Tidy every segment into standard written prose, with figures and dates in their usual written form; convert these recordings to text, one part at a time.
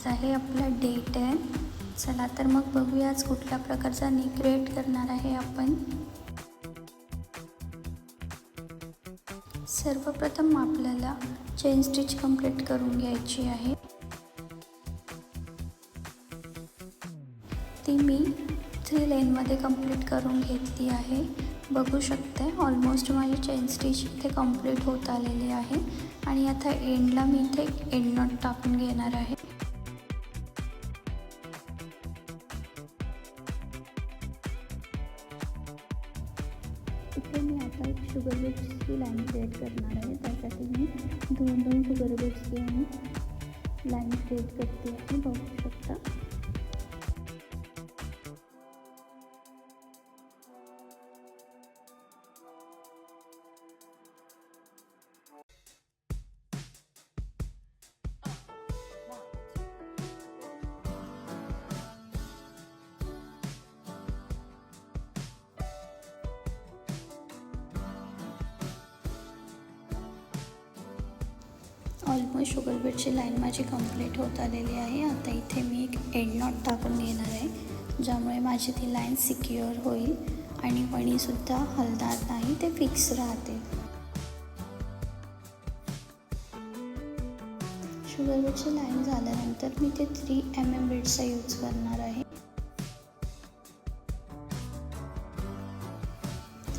आज आहे आपला डे 10. चला तर मग बघूया आज कुठल्या प्रकारचा नेक क्रिएट करणार आहे आपण. सर्वप्रथम आपल्याला चेन स्टिच कंप्लीट करून घ्यायची आहे. ती मी 3 लाईनमध्ये कंप्लीट करून घेतली आहे. बघू शकते ऑलमोस्ट माझी चेन स्टिच इथे कंप्लीट होत आलेली आहे आणि आता एंडला मी इथे एंड नॉट टाकून घेणार आहे. इथे मी आता एक शुगर बीट्सची लाईन क्रिएट करणार आहे. त्यासाठी मी दोन शुगर बीट्स घेऊन लाईन क्रिएट करते आहे. बघू शकता ऑलमोस्ट शुगर बीटची लाईन माझी कंप्लीट होत आलेली आहे. आता इथे मी एक एंड नॉट टाकून घेणार आहे, ज्यामुळे माझी ती लाईन सिक्युअर होईल आणि मणीसुद्धा हलणार नाही, ते फिक्स राहते. शुगर बीटची लाईन झाल्यानंतर मी ते 3 mm बीट्सचा यूज करणार आहे.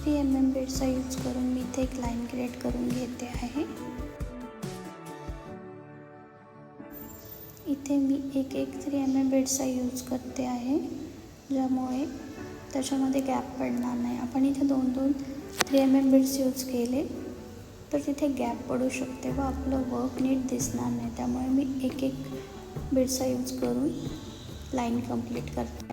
3 mm बीट्सचा यूज करून मी इथे एक लाईन क्रिएट करून घेते आहे. इथे मी एक 3 mm बीट्सचा यूज करते आहे, ज्यामुळे त्याच्यामध्ये गॅप पडणार नाही. आपण इथे 2 3 mm बीट्स यूज केले तर तिथे गॅप पडू शकते व आपलं वर्क नीट दिसणार नाही. त्यामुळे मी एक बीट्सचा यूज करून लाईन कंप्लीट करते.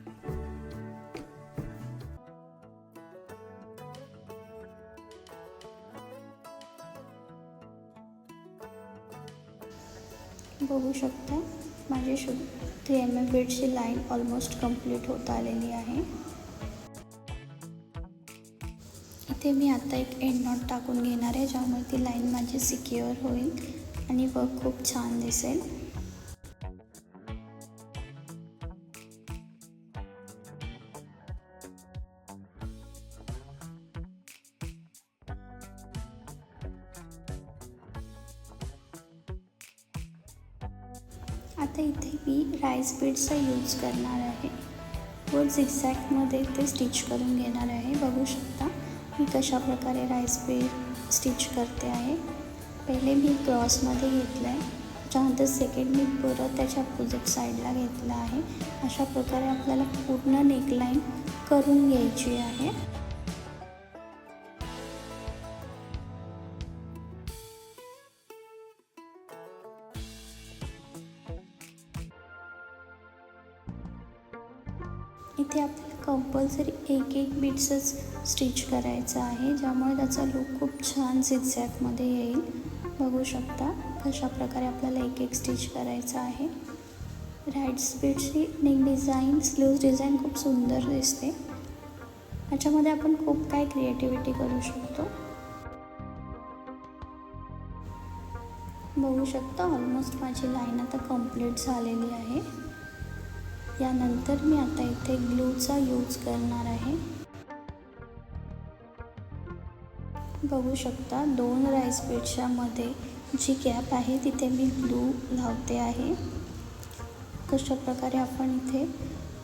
बघू शकता माझी 3 mm बीट्सची लाईन ऑलमोस्ट कंप्लीट होत आलेली आहे. इथे मी आता एक एंड नॉट टाकून घेणार आहे, ज्यामुळे ती लाईन माझी सिक्युअर होईल आणि वर्क खूप छान दिसेल. आता इथे मी राईस बीड्सचा यूज करणार आहे व झिगझॅगमध्ये ते स्टिच करून घेणार आहे. बघू शकता मी कशा प्रकारे राईस बीड स्टिच करते आहे. पहिले मी क्रॉसमध्ये घेतलं आहे, त्याच्यानंतर सेकंड मी परत त्याच्या अपोजिट साईडला घेतला आहे. अशा प्रकारे आपल्याला पूर्ण नेकलाईन करून घ्यायची आहे. इथे आपल्याला कंपल्सरी एक बीट्सच स्टिच करायचं आहे, ज्यामुळे त्याचा लुक खूप छान झिगझॅगमध्ये येईल. बघू शकता कशा प्रकारे आपल्याला एक स्टिच करायचं आहे. राईस बीट्सची नेक डिझाईन, स्लीव्ज डिझाईन खूप सुंदर दिसते. याच्यामध्ये आपण खूप काय क्रिएटिव्हिटी करू शकतो. बघू शकता ऑलमोस्ट माझी लाईन आता कंप्लीट झालेली आहे. यानंतर मी आता इथे ग्लूचा यूज करणार आहे. बघू शकता 2 राईस बीट्सच्या मध्ये जी गॅप आहे तिथे मी ग्लू लावते आहे. कशा प्रकारे आपण इथे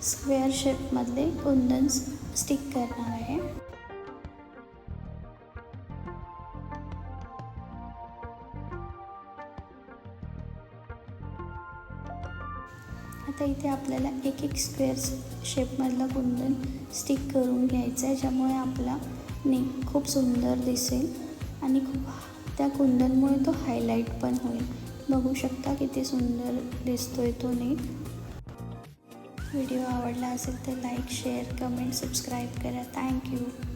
स्क्वेअर शेपमधले कुंदन स्टिक करणार आहे. आता इथे आपल्याला एक स्क्वेअर शेपमधला कुंदन स्टिक करून घ्यायचं आहे, ज्यामुळे आपला नेक खूप सुंदर दिसेल आणि त्या कुंदनमुळे तो हायलाईट पण होईल. बघू शकता किती सुंदर दिसतोय तो नेक. व्हिडिओ आवडला असेल तर लाईक, शेअर, कमेंट, सबस्क्राईब करा. थँक्यू.